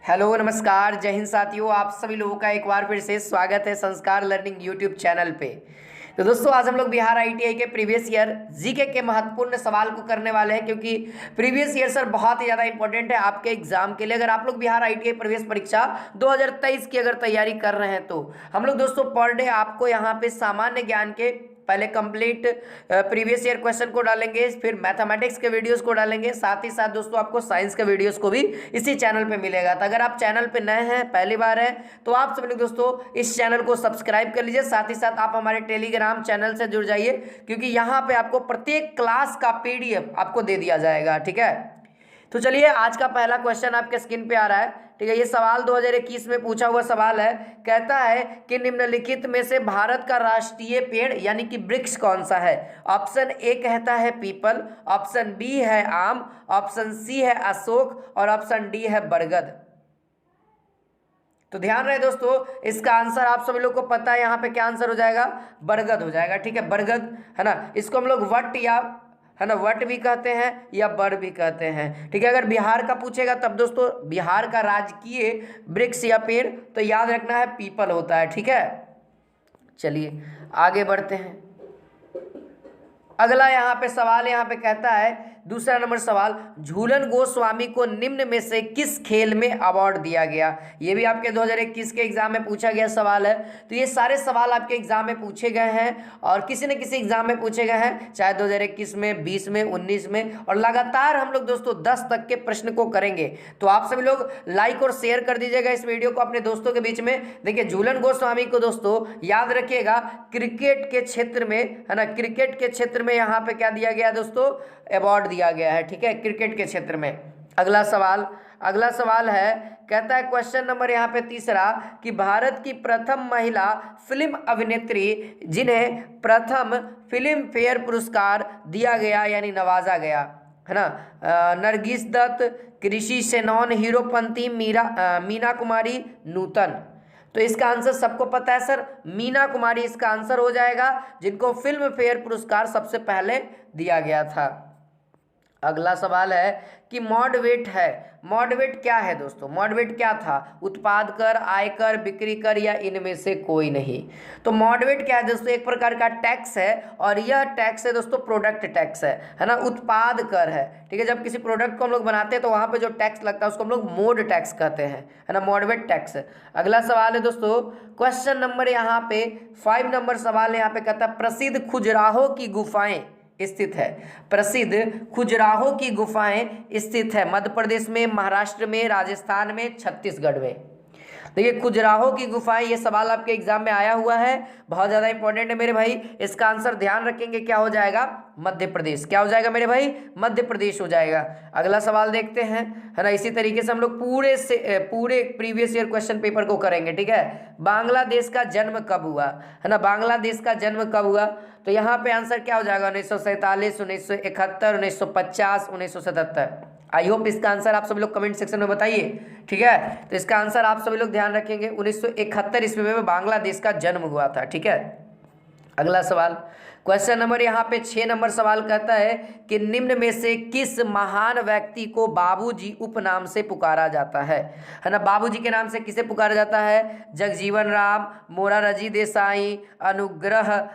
Hello नमस्कार जय हिंद साथियों, आप सभी लोगों का एक बार फिर से स्वागत है संस्कार लर्निंग यूट्यूब चैनल पे। तो दोस्तों आज हम लोग बिहार आईटीआई के प्रीवियस ईयर जीके के महत्वपूर्ण सवाल को करने वाले हैं, क्योंकि प्रीवियस ईयर सर बहुत ही ज़्यादा इंपॉर्टेंट है आपके एग्जाम के लिए। अगर आप लोग बिहार आईटीआई प्रवेश परीक्षा 2023 की अगर तैयारी कर रहे हैं तो हम लोग दोस्तों पर डे आपको यहाँ पे सामान्य ज्ञान के पहले कंप्लीट प्रीवियस ईयर क्वेश्चन को डालेंगे, फिर मैथमेटिक्स के वीडियोस को डालेंगे, साथ ही साथ दोस्तों आपको साइंस के वीडियोस को भी इसी चैनल पे मिलेगा। तो अगर आप चैनल पे नए हैं, पहली बार है, तो आप सभी लोग दोस्तों इस चैनल को सब्सक्राइब कर लीजिए। साथ ही साथ आप हमारे टेलीग्राम चैनल से जुड़ जाइए, क्योंकि यहाँ पे आपको प्रत्येक क्लास का पीडीएफ आपको दे दिया जाएगा। ठीक है, तो चलिए आज का पहला क्वेश्चन आपके स्क्रीन पे आ रहा है। ठीक है, ये सवाल 2021 में पूछा हुआ सवाल है। कहता है कि निम्नलिखित में से भारत का राष्ट्रीय पेड़ यानी कि वृक्ष कौन सा है। ऑप्शन ए कहता है पीपल, ऑप्शन बी है आम, ऑप्शन सी है अशोक और ऑप्शन डी है बरगद। तो ध्यान रहे दोस्तों, इसका आंसर आप सभी लोग को पता है, यहाँ पे क्या आंसर हो जाएगा, बरगद हो जाएगा। ठीक है, बरगद है ना, इसको हम लोग वट या है ना वट भी कहते हैं या बर भी कहते हैं। ठीक है, अगर बिहार का पूछेगा तब दोस्तों बिहार का राजकीय वृक्ष या पेड़ तो याद रखना है पीपल होता है। ठीक है, चलिए आगे बढ़ते हैं। अगला यहाँ पे सवाल यहाँ पे कहता है, दूसरा नंबर सवाल, झूलन गोस्वामी को निम्न में से किस खेल में अवार्ड दिया गया। ये भी आपके 2021 के एग्जाम में पूछा गया सवाल है। तो ये सारे सवाल आपके एग्जाम में पूछे गए हैं और किसी न किसी एग्जाम में पूछे गए हैं, चाहे 2021 में, 20 में, 19 में, और लगातार हम लोग दोस्तों 10 तक के प्रश्न को करेंगे। तो आप सभी लोग लाइक और शेयर कर दीजिएगा इस वीडियो को अपने दोस्तों के बीच में। देखिए झूलन गोस्वामी को दोस्तों याद रखिएगा क्रिकेट के क्षेत्र में, है ना, क्रिकेट के क्षेत्र में यहाँ पे क्या दिया गया दोस्तों, अवार्ड दिया गया है। ठीक है, क्रिकेट के क्षेत्र में। अगला सवाल है, कहता है क्वेश्चन नंबर यहाँ पे तीसरा, कि भारत की प्रथम महिला फिल्म अभिनेत्री जिन्हें प्रथम फिल्म फेयर पुरस्कार दिया गया यानी नवाजा गया, है ना, नरगिस दत्त, कृषि सेनन, हीरोपंती, मीना कुमारी, नूतन। तो इसका आंसर सबको पता है सर, मीना कुमारी इसका आंसर हो जाएगा, जिनको फिल्म फेयर पुरस्कार सबसे पहले दिया गया था। अगला सवाल है कि मॉडवेट है, मॉडवेट क्या है दोस्तों, मॉडवेट क्या था, उत्पाद कर, आयकर, बिक्री कर या इनमें से कोई नहीं। तो मॉडवेट क्या है दोस्तों, एक प्रकार का टैक्स है और यह टैक्स है दोस्तों प्रोडक्ट टैक्स है ना, उत्पाद कर है। ठीक है, जब किसी प्रोडक्ट को हम लोग बनाते हैं तो वहाँ पे जो टैक्स लगता है उसको हम लोग मोड टैक्स कहते हैं, है ना, मॉडवेट टैक्स है। अगला सवाल है दोस्तों, क्वेश्चन नंबर यहाँ पे 5 नंबर सवाल यहाँ पे कहता है, प्रसिद्ध खजुराहो की गुफाएं स्थित है, प्रसिद्ध खजुराहो की गुफाएं स्थित है मध्य प्रदेश में, महाराष्ट्र में, राजस्थान में, छत्तीसगढ़ में। देखिए खजुराहो की गुफाएं, ये सवाल आपके एग्जाम में आया हुआ है, बहुत ज़्यादा इंपॉर्टेंट है मेरे भाई। इसका आंसर ध्यान रखेंगे क्या हो जाएगा, मध्य प्रदेश। क्या हो जाएगा मेरे भाई, मध्य प्रदेश हो जाएगा। अगला सवाल देखते हैं, है ना, इसी तरीके से हम लोग पूरे प्रीवियस ईयर क्वेश्चन पेपर को करेंगे। ठीक है, बांग्लादेश का जन्म कब हुआ, है ना, बांग्लादेश का जन्म कब हुआ। तो यहाँ पे आंसर क्या हो जाएगा, 1947, 1971, 1950, 1977। आई होप इसका आंसर आप सभी लोग कमेंट सेक्शन में बताइए। ठीक है, तो इसका आंसर आप सभी लोग ध्यान रखेंगे, 1971 ईस्वी में बांग्लादेश का जन्म हुआ था। ठीक है, अगला सवाल, क्वेश्चन नंबर यहाँ पे 6 नंबर सवाल कहता है कि निम्न में से किस महान व्यक्ति को बाबूजी उपनाम से पुकारा जाता है ना, बाबूजी के नाम से किसे पुकारा जाता है, जगजीवन राम, मोरारजी देसाई, अनुग्रह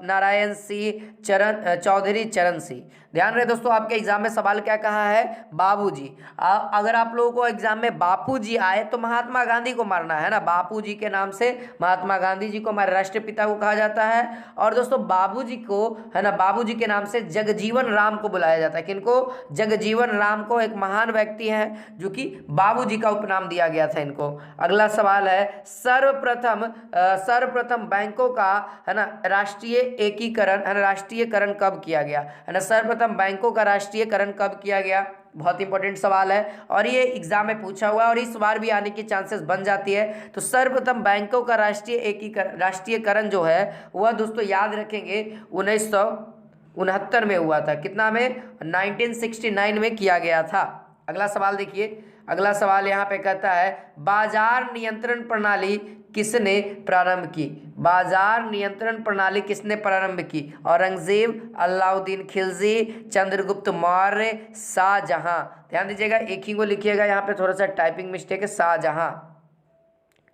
नारायण सिंह, चौधरी चरण सिंह। ध्यान रहे दोस्तों, आपके एग्जाम में सवाल क्या कहा है, बाबूजी। अगर आप लोगों को एग्जाम में बापूजी आए तो महात्मा गांधी को मारना है ना, बापूजी के नाम से महात्मा गांधी जी को हमारे राष्ट्रपिता को कहा जाता है। और दोस्तों बाबूजी को, है ना, बाबूजी के नाम से जगजीवन राम को बुलाया जाता है। किनको, जगजीवन राम को, एक महान व्यक्ति हैं जो कि बाबूजी का उपनाम दिया गया था इनको। अगला सवाल है, सर्वप्रथम बैंकों का, है ना, राष्ट्रीय एकीकरण, है ना, राष्ट्रीयकरण कब किया गया, है ना, सर्वप्रथम बैंकों का राष्ट्रीयकरण कब किया गया। बहुत इंपॉर्टेंट सवाल है और ये एग्जाम में पूछा हुआ है और इस बार भी आने की चांसेस बन जाती है। तो सर्वप्रथम बैंकों का राष्ट्रीयकरण जो है वह दोस्तों याद रखेंगे 1969 में हुआ था। कितना में, 1969 में किया गया था। अगला सवाल देखिए, अगला सवाल यहाँ पे कहता है बाजार नियंत्रण प्रणाली किसने प्रारंभ की? बाजार नियंत्रण प्रणाली किसने प्रारंभ की? औरंगजेब, अलाउद्दीन खिलजी, चंद्रगुप्त मौर्य, शाहजहां। ध्यान दीजिएगा, एक ही को लिखिएगा, यहाँ पे थोड़ा सा टाइपिंग मिस्टेक है, शाहजहां।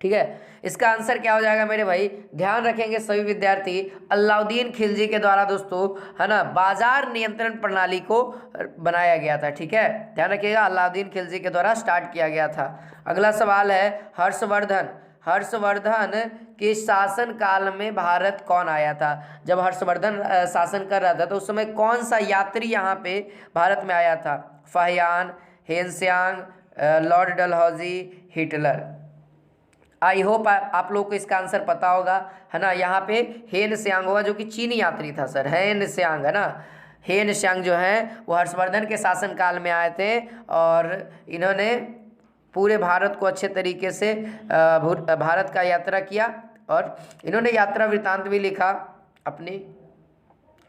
ठीक है, इसका आंसर क्या हो जाएगा मेरे भाई? ध्यान रखेंगे सभी विद्यार्थी, अलाउद्दीन खिलजी के द्वारा दोस्तों, है ना, बाजार नियंत्रण प्रणाली को बनाया गया था। ठीक है, ध्यान रखिएगा, अलाउद्दीन खिलजी के द्वारा स्टार्ट किया गया था। अगला सवाल है हर्षवर्धन, हर्षवर्धन के शासन काल में भारत कौन आया था? जब हर्षवर्धन शासन कर रहा था तो उस समय कौन सा यात्री यहाँ पे भारत में आया था? Fahien, Hiuen Tsang, Lord Dalhousie, Hitler. I hope आप लोग को इसका आंसर पता होगा, है ना। यहाँ पे हेन स्यांग होगा जो कि चीनी यात्री था सर, हेन स्यांग, है ना। हेन स्यांग जो है वो हर्षवर्धन के शासनकाल में आए थे और इन्होंने पूरे भारत को अच्छे तरीके से भारत का यात्रा किया और इन्होंने यात्रा वृत्तांत भी लिखा अपनी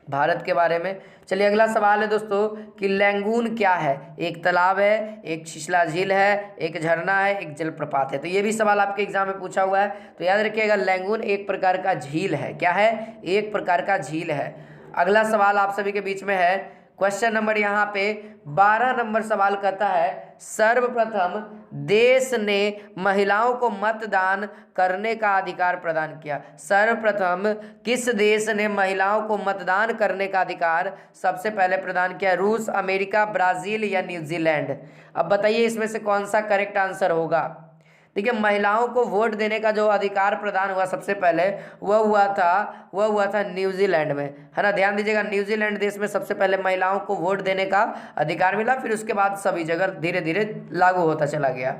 भारत के बारे में। चलिए अगला सवाल है दोस्तों कि लैंगून क्या है? एक तालाब है, एक छिछला झील है, एक झरना है, एक जलप्रपात है। तो ये भी सवाल आपके एग्जाम में पूछा हुआ है, तो याद रखिएगा लैंगून एक प्रकार का झील है। क्या है? एक प्रकार का झील है। अगला सवाल आप सभी के बीच में है, क्वेश्चन नंबर यहाँ पे 12 नंबर सवाल कहता है सर्वप्रथम देश ने महिलाओं को मतदान करने का अधिकार प्रदान किया। सर्वप्रथम किस देश ने महिलाओं को मतदान करने का अधिकार सबसे पहले प्रदान किया? रूस, अमेरिका, ब्राज़ील या न्यूजीलैंड। अब बताइए इसमें से कौन सा करेक्ट आंसर होगा? देखिए, महिलाओं को वोट देने का जो अधिकार प्रदान हुआ सबसे पहले वह हुआ था न्यूजीलैंड में, है ना। ध्यान दीजिएगा, न्यूजीलैंड देश में सबसे पहले महिलाओं को वोट देने का अधिकार मिला, फिर उसके बाद सभी जगह धीरे धीरे लागू होता चला गया।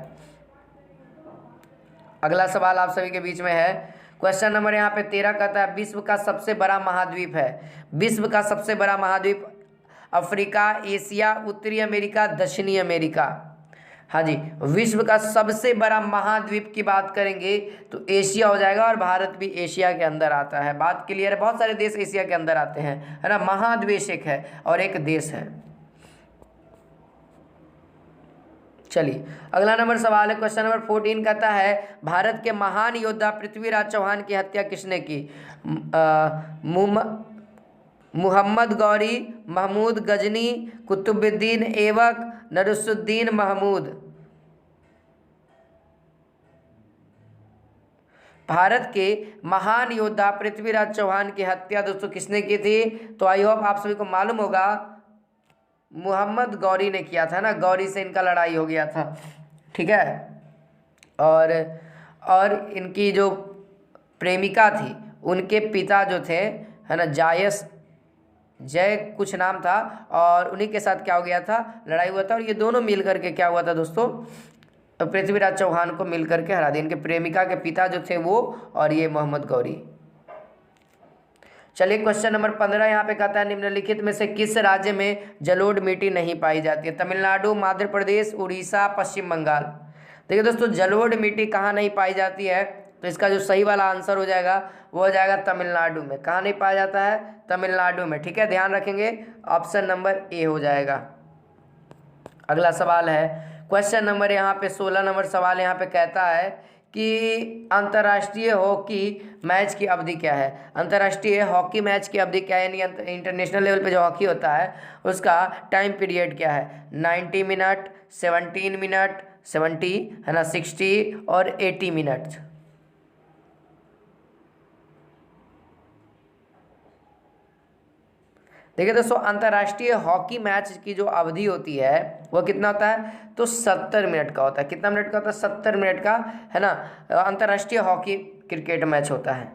अगला सवाल आप सभी के बीच में है, क्वेश्चन नंबर यहाँ पे 13 कहता है विश्व का सबसे बड़ा महाद्वीप है। विश्व का सबसे बड़ा महाद्वीप अफ्रीका, एशिया, उत्तरी अमेरिका, दक्षिणी अमेरिका। हाँ जी, विश्व का सबसे बड़ा महाद्वीप की बात करेंगे तो एशिया हो जाएगा और भारत भी एशिया के अंदर आता है। बात क्लियर है, बहुत सारे देश एशिया के अंदर आते हैं, है ना। महाद्वीप एक है और एक देश है। चलिए अगला नंबर सवाल है, क्वेश्चन नंबर 14 कहता है भारत के महान योद्धा पृथ्वीराज चौहान की हत्या किसने की? मुहम्मद गौरी, महमूद गजनी, कुतुबुद्दीन ऐबक, नसरुद्दीन महमूद। भारत के महान योद्धा पृथ्वीराज चौहान की हत्या दोस्तों किसने की थी? तो आई होप आप सभी को मालूम होगा, मुहम्मद गौरी ने किया था ना। गौरी से इनका लड़ाई हो गया था, ठीक है। और इनकी जो प्रेमिका थी उनके पिता जो थे, है ना, जय कुछ नाम था, और उन्हीं के साथ क्या हो गया था? लड़ाई हुआ था। और ये दोनों मिल करके क्या हुआ था दोस्तों? पृथ्वीराज चौहान को मिल करके हरा दिया। इनके प्रेमिका के पिता जो थे वो और ये मोहम्मद गौरी। चलिए क्वेश्चन नंबर 15 यहाँ पे कहता है निम्नलिखित में से किस राज्य में जलोढ़ मिट्टी नहीं पाई जाती है? तमिलनाडु, मध्य प्रदेश, उड़ीसा, पश्चिम बंगाल। देखिए दोस्तों, जलोढ़ मिट्टी कहाँ नहीं पाई जाती है? तो इसका जो सही वाला आंसर हो जाएगा वो हो जाएगा तमिलनाडु में। कहाँ नहीं पाया जाता है? तमिलनाडु में। ठीक है, ध्यान रखेंगे, ऑप्शन नंबर ए हो जाएगा। अगला सवाल है, क्वेश्चन नंबर यहाँ पे 16 नंबर सवाल यहाँ पे कहता है कि अंतर्राष्ट्रीय हॉकी मैच की अवधि क्या है? अंतर्राष्ट्रीय हॉकी मैच की अवधि क्या है, यानी इंटरनेशनल लेवल पे जो हॉकी होता है उसका टाइम पीरियड क्या है? 90 मिनट, 17 मिनट, 70, है ना, 60 और 80 मिनट। देखिए दोस्तों, अंतर्राष्ट्रीय हॉकी मैच की जो अवधि होती है वो कितना होता है? तो 70 मिनट का होता है। कितना मिनट का होता है? 70 मिनट का, है ना, अंतर्राष्ट्रीय हॉकी क्रिकेट मैच होता है।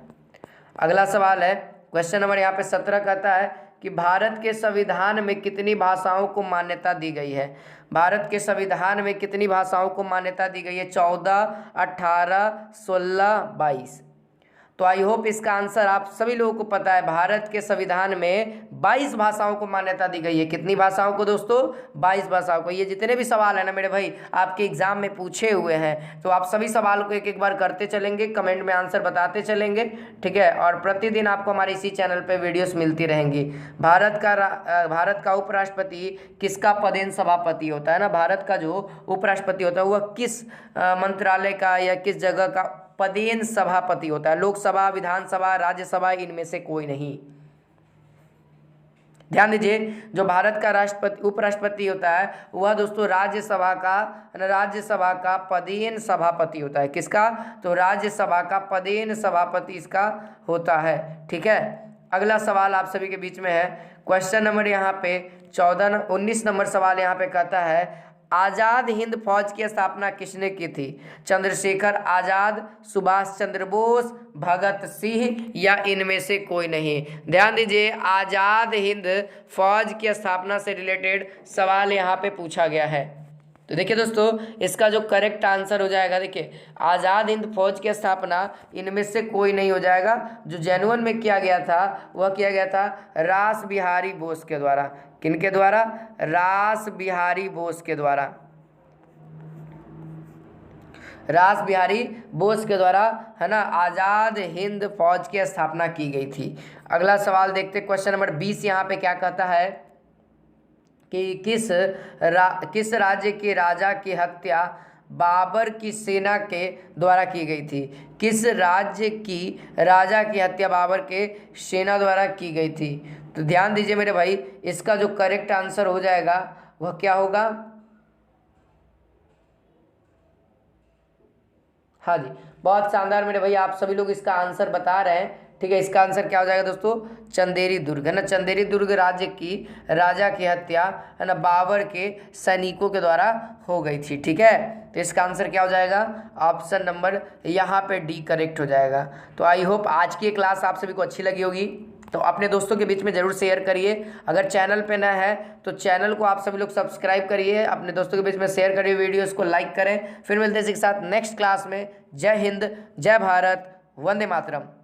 अगला सवाल है, क्वेश्चन नंबर यहाँ पे 17 कहता है कि भारत के संविधान में कितनी भाषाओं को मान्यता दी गई है? भारत के संविधान में कितनी भाषाओं को मान्यता दी गई है? 14, 18, 16, 22। तो आई होप इसका आंसर आप सभी लोगों को पता है। भारत के संविधान में 22 भाषाओं को मान्यता दी गई है। कितनी भाषाओं को दोस्तों? 22 भाषाओं को। ये जितने भी सवाल है ना मेरे भाई आपके एग्जाम में पूछे हुए हैं, तो आप सभी सवाल को एक एक बार करते चलेंगे, कमेंट में आंसर बताते चलेंगे, ठीक है। और प्रतिदिन आपको हमारे इसी चैनल पर वीडियोस मिलती रहेंगी। भारत का उपराष्ट्रपति किसका पदेन सभापति होता है ना? भारत का जो उपराष्ट्रपति होता है वह किस मंत्रालय का या किस जगह का पदेन सभापति होता है? लोकसभा, विधानसभा, राज्यसभा, इनमें से कोई नहीं। ध्यान दीजिए, जो भारत का उपराष्ट्रपति होता है वह दोस्तों राज्यसभा का पदेन सभापति होता है। किसका? तो राज्यसभा का पदेन सभापति इसका होता है, ठीक है। अगला सवाल आप सभी के बीच में है, क्वेश्चन नंबर यहाँ पे 19 नंबर सवाल यहाँ पे कहता है, आज़ाद हिंद फौज की स्थापना किसने की थी? चंद्रशेखर आज़ाद, सुभाष चंद्र बोस, भगत सिंह या इनमें से कोई नहीं। ध्यान दीजिए, आज़ाद हिंद फौज की स्थापना से रिलेटेड सवाल यहाँ पे पूछा गया है। तो देखिए दोस्तों, इसका जो करेक्ट आंसर हो जाएगा, देखिए आज़ाद हिंद फौज की स्थापना इनमें से कोई नहीं हो जाएगा। जो जेनुइन में किया गया था वह किया गया था रास बिहारी बोस के द्वारा। किनके द्वारा? रास बिहारी बोस के द्वारा। रास बिहारी बोस के द्वारा, है ना, आज़ाद हिंद फौज की स्थापना की गई थी। अगला सवाल देखते, क्वेश्चन नंबर 20 यहाँ पे क्या कहता है कि किस राज्य के राजा की हत्या बाबर की सेना के द्वारा की गई थी? किस राज्य की राजा की हत्या बाबर के सेना द्वारा की गई थी? तो ध्यान दीजिए मेरे भाई, इसका जो करेक्ट आंसर हो जाएगा वह क्या होगा? हाँ जी, बहुत शानदार मेरे भाई, आप सभी लोग इसका आंसर बता रहे हैं, ठीक है। इसका आंसर क्या हो जाएगा दोस्तों? चंदेरी दुर्ग, है ना। चंदेरी दुर्ग राज्य की राजा की हत्या, है ना, बाबर के सैनिकों के द्वारा हो गई थी, ठीक है। तो इसका आंसर क्या हो जाएगा? ऑप्शन नंबर यहाँ पे डी करेक्ट हो जाएगा। तो आई होप आज की क्लास आप सभी को अच्छी लगी होगी, तो अपने दोस्तों के बीच में ज़रूर शेयर करिए। अगर चैनल पे नया है तो चैनल को आप सभी लोग सब्सक्राइब करिए, अपने दोस्तों के बीच में शेयर करिए, वीडियोस को लाइक करें। फिर मिलते हैं इसी के साथ नेक्स्ट क्लास में। जय हिंद, जय भारत, वंदे मातरम।